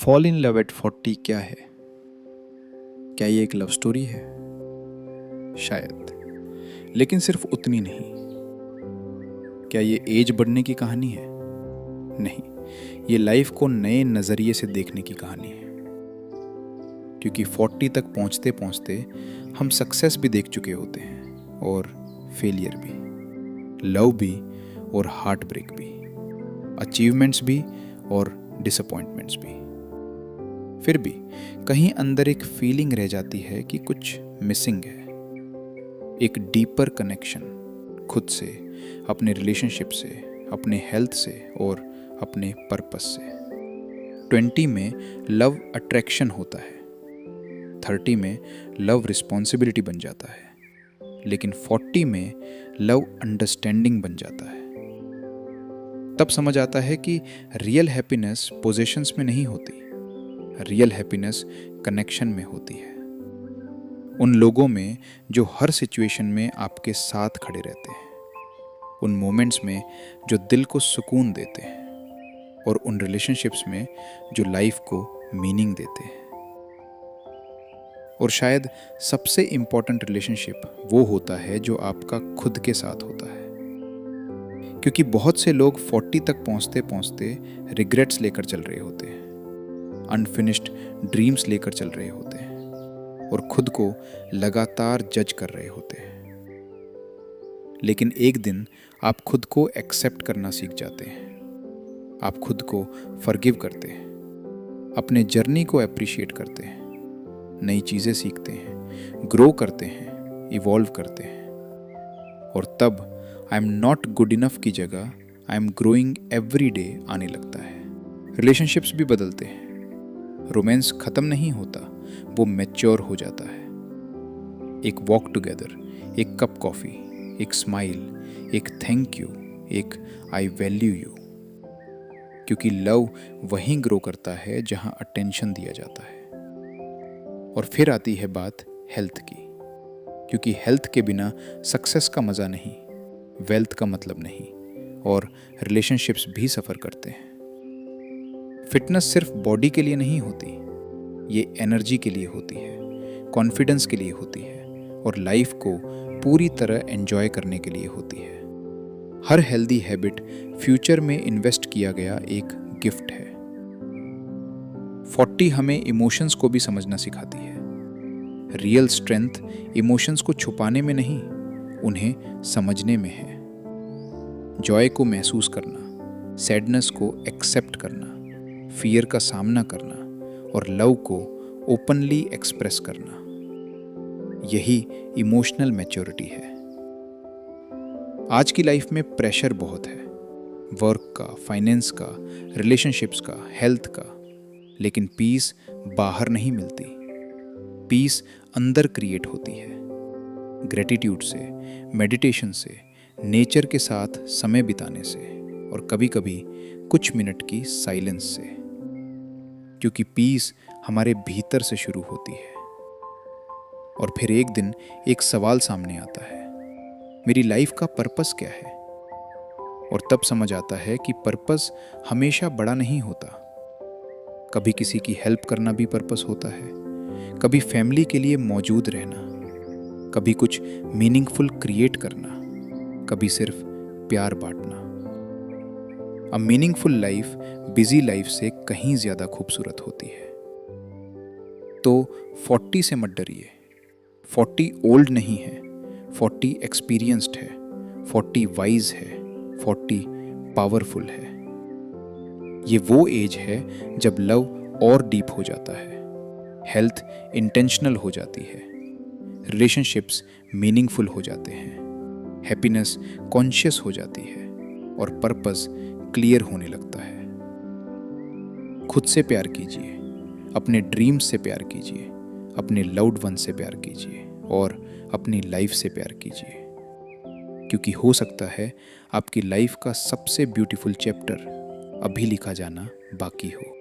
Fall in love at 40 क्या है? क्या ये एक लव स्टोरी है? शायद, लेकिन सिर्फ उतनी नहीं। क्या ये एज बढ़ने की कहानी है? नहीं, ये लाइफ को नए नज़रिए से देखने की कहानी है। क्योंकि 40 तक पहुंचते पहुंचते हम सक्सेस भी देख चुके होते हैं, और फेलियर भी, लव भी और हार्ट ब्रेक भी, अचीवमेंट्स भी और डिसअपॉइंटमेंट्स भी। फिर भी कहीं अंदर एक फीलिंग रह जाती है कि कुछ मिसिंग है। एक डीपर कनेक्शन खुद से, अपने रिलेशनशिप से, अपने हेल्थ से और अपने पर्पस से। 20 में लव अट्रैक्शन होता है, 30 में लव रिस्पॉन्सिबिलिटी बन जाता है, लेकिन 40 में लव अंडरस्टैंडिंग बन जाता है। तब समझ आता है कि रियल हैप्पीनेस पोजेशंस में नहीं होती, रियल हैप्पीनेस कनेक्शन में होती है। उन लोगों में जो हर सिचुएशन में आपके साथ खड़े रहते हैं, उन मोमेंट्स में जो दिल को सुकून देते हैं, और उन रिलेशनशिप्स में जो लाइफ को मीनिंग देते हैं। और शायद सबसे इम्पॉर्टेंट रिलेशनशिप वो होता है जो आपका खुद के साथ होता है। क्योंकि बहुत से लोग 40 तक पहुंचते पहुंचते रिग्रेट्स लेकर चल रहे होते हैं, अनफिनिश्ड ड्रीम्स लेकर चल रहे होते हैं, और खुद को लगातार जज कर रहे होते हैं। लेकिन एक दिन आप खुद को एक्सेप्ट करना सीख जाते हैं, आप खुद को फॉरगिव करते हैं, अपने जर्नी को अप्रिशिएट करते हैं, नई चीज़ें सीखते हैं, ग्रो करते हैं, इवॉल्व करते हैं। और तब I am not good enough की जगह I am growing every day आने लगता है। रिलेशनशिप्स भी बदलते हैं, रोमांस खत्म नहीं होता, वो मैच्योर हो जाता है। एक वॉक टुगेदर, एक कप कॉफ़ी, एक स्माइल, एक थैंक यू, एक आई वैल्यू यू। क्योंकि लव वहीं ग्रो करता है जहां अटेंशन दिया जाता है। और फिर आती है बात हेल्थ की, क्योंकि हेल्थ के बिना सक्सेस का मज़ा नहीं, वेल्थ का मतलब नहीं, और रिलेशनशिप्स भी सफ़र करते हैं। फिटनेस सिर्फ बॉडी के लिए नहीं होती, ये एनर्जी के लिए होती है, कॉन्फिडेंस के लिए होती है, और लाइफ को पूरी तरह एंजॉय करने के लिए होती है। हर हेल्दी हैबिट फ्यूचर में इन्वेस्ट किया गया एक गिफ्ट है। 40 हमें इमोशंस को भी समझना सिखाती है। रियल स्ट्रेंथ इमोशंस को छुपाने में नहीं, उन्हें समझने में है। जॉय को महसूस करना, सैडनेस को एक्सेप्ट करना, फियर का सामना करना, और लव को ओपनली एक्सप्रेस करना, यही इमोशनल मैच्योरिटी है। आज की लाइफ में प्रेशर बहुत है, वर्क का, फाइनेंस का, रिलेशनशिप्स का, हेल्थ का, लेकिन पीस बाहर नहीं मिलती। पीस अंदर क्रिएट होती है, ग्रेटिट्यूड से, मेडिटेशन से, नेचर के साथ समय बिताने से, और कभी-कभी कुछ मिनट की साइलेंस से। क्योंकि पीस हमारे भीतर से शुरू होती है। और फिर एक दिन एक सवाल सामने आता है, मेरी लाइफ का पर्पस क्या है? और तब समझ आता है कि पर्पस हमेशा बड़ा नहीं होता। कभी किसी की हेल्प करना भी पर्पस होता है, कभी फैमिली के लिए मौजूद रहना, कभी कुछ मीनिंगफुल क्रिएट करना, कभी सिर्फ प्यार बांटना। A meaningful life busy life से कहीं ज़्यादा खूबसूरत होती है। तो 40 से मत डरिए। 40 ओल्ड नहीं है, 40 एक्सपीरियंस्ड है, 40 वाइज है, 40 पावरफुल है। ये वो एज है जब लव और डीप हो जाता है, हेल्थ इंटेंशनल हो जाती है, रिलेशनशिप्स मीनिंगफुल हो जाते हैं, हैप्पीनेस कॉन्शियस हो जाती है, और पर्पस क्लियर होने लगता है। खुद से प्यार कीजिए, अपने ड्रीम्स से प्यार कीजिए, अपने लव्ड वन से प्यार कीजिए, और अपनी लाइफ से प्यार कीजिए। क्योंकि हो सकता है आपकी लाइफ का सबसे ब्यूटीफुल चैप्टर अभी लिखा जाना बाकी हो।